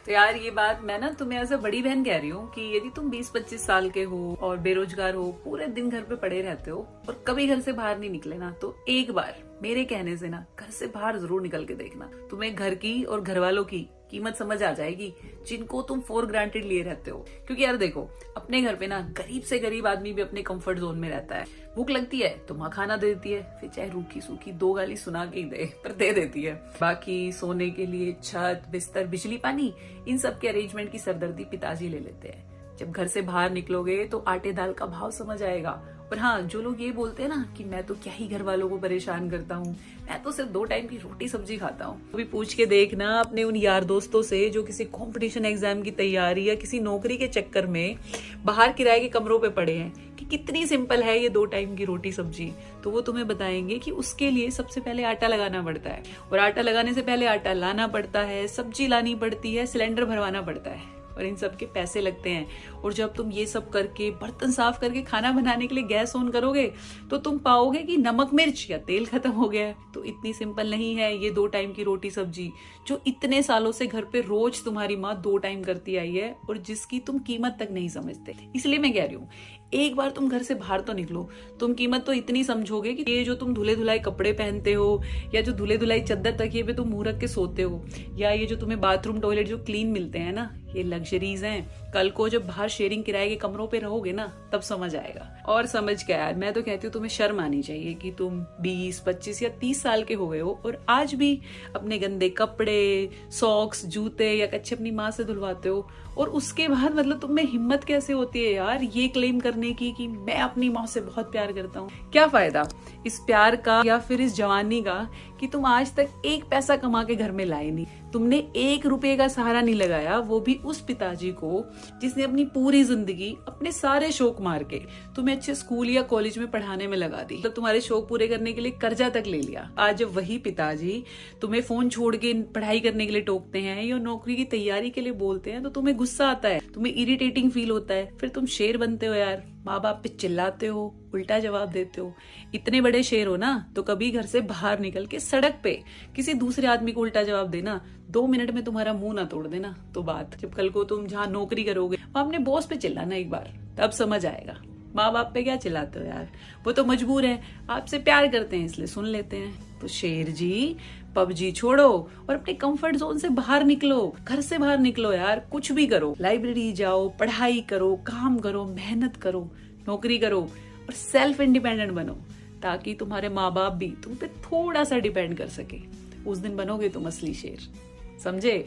तो यार ये बात मैं ना तुम्हें ऐसे बड़ी बहन कह रही हूँ कि यदि तुम 20-25 साल के हो और बेरोजगार हो, पूरे दिन घर पे पड़े रहते हो और कभी घर से बाहर नहीं निकले ना, तो एक बार मेरे कहने से ना घर से बाहर जरूर निकल के देखना। तुम्हें घर की और घर वालों की कीमत समझ आ जाएगी जिनको तुम फॉर ग्रांटेड लिए रहते हो। क्योंकि यार देखो, अपने घर पे ना गरीब से गरीब आदमी भी अपने कंफर्ट जोन में रहता है। भूख लगती है तो माँ खाना दे देती है, फिर चाहे रूखी सूखी 2 गाली सुना के ही दे, पर दे देती है। बाकी सोने के लिए छत, बिस्तर, बिजली, पानी, इन सब के अरेंजमेंट की सरदर्दी पिताजी ले लेते हैं। जब घर से बाहर निकलोगे तो आटे दाल का भाव समझ आएगा। और हाँ, जो लोग ये बोलते हैं ना कि मैं तो क्या ही घर वालों को परेशान करता हूँ, मैं तो सिर्फ 2 टाइम की रोटी सब्जी खाता हूँ, अभी पूछ के देखना अपने उन यार दोस्तों से जो किसी कंपटीशन एग्जाम की तैयारी या किसी नौकरी के चक्कर में बाहर किराए के कमरों पे पड़े हैं कि कितनी सिंपल है ये 2 टाइम की रोटी सब्जी। तो वो तुम्हें बताएंगे कि उसके लिए सबसे पहले आटा लगाना पड़ता है, और आटा लगाने से पहले आटा लाना पड़ता है, सब्जी लानी पड़ती है, सिलेंडर भरवाना पड़ता है, और इन सब के पैसे लगते हैं। और जब तुम ये सब करके बर्तन साफ करके खाना बनाने के लिए गैस ऑन करोगे तो तुम पाओगे कि नमक मिर्च या तेल खत्म हो गया है। तो इतनी सिंपल नहीं है ये 2 टाइम की रोटी सब्जी जो इतने सालों से घर पे रोज तुम्हारी माँ 2 टाइम करती आई है और जिसकी तुम कीमत तक नहीं समझते। इसलिए मैं कह रही हूँ, एक बार तुम घर से बाहर तो निकलो, तुम कीमत तो इतनी समझोगे कि ये जो तुम धुले धुलाई कपड़े पहनते हो, या जो धुले धुलाई चद्दर तकिए पे तुम मुंह रख के सोते हो, या ये जो तुम्हें बाथरूम टॉयलेट जो क्लीन मिलते हैं ना, ये लग्जरीज हैं। कल को जब बाहर शेयरिंग किराए के कमरों पे रहोगे ना, तब समझ आएगा। और समझ क्या यार, मैं तो कहती हूँ तुम्हें शर्म आनी चाहिए कि तुम 20, 25 या 30 साल के हो गए हो और आज भी अपने गंदे कपड़े, सॉक्स, जूते या कच्चे अपनी माँ से धुलवाते हो। और उसके बाद मतलब तुम में हिम्मत कैसे होती है यार ये क्लेम करने की कि मैं अपनी माँ से बहुत प्यार करता हूँ। क्या फायदा इस प्यार का या फिर इस जवानी का कि तुम आज तक 1 पैसा कमा के घर में लाए नहीं, तुमने 1 रुपए का सहारा नहीं लगाया, वो भी उस पिताजी को जिसने अपनी पूरी जिंदगी अपने सारे शौक मार के तुम्हें अच्छे स्कूल या कॉलेज में पढ़ाने में लगा दी, तो तुम्हारे शौक पूरे करने के लिए कर्जा तक ले लिया। आज जब वही पिताजी तुम्हें फोन छोड़ के पढ़ाई करने के लिए टोकते हैं या नौकरी की तैयारी के लिए बोलते हैं तो तुम्हें गुस्सा आता है, तुम्हें इरिटेटिंग फील होता है, फिर तुम शेर बनते हो यार, माँ बाप पे चिल्लाते हो, उल्टा जवाब देते हो। इतने बड़े शेर हो ना तो कभी घर से बाहर निकल के सड़क पे किसी दूसरे आदमी को उल्टा जवाब देना, 2 मिनट में तुम्हारा मुंह ना तोड़ देना। तो बात जब कल को तुम जहाँ नौकरी करोगे वहां अपने बॉस पे चिल्लाना एक बार, तब समझ आएगा। माँ बाप पे क्या चिल्लाते हो यार, वो तो मजबूर है, आपसे प्यार करते हैं इसलिए सुन लेते हैं। तो शेर जी, पबजी छोड़ो और अपने कंफर्ट जोन से बाहर निकलो, घर से बाहर निकलो यार, कुछ भी करो, लाइब्रेरी जाओ, पढ़ाई करो, काम करो, मेहनत करो, नौकरी करो और सेल्फ इंडिपेंडेंट बनो, ताकि तुम्हारे माँ बाप भी तुम पे थोड़ा सा डिपेंड कर सके। उस दिन बनोगे तुम असली शेर, समझे।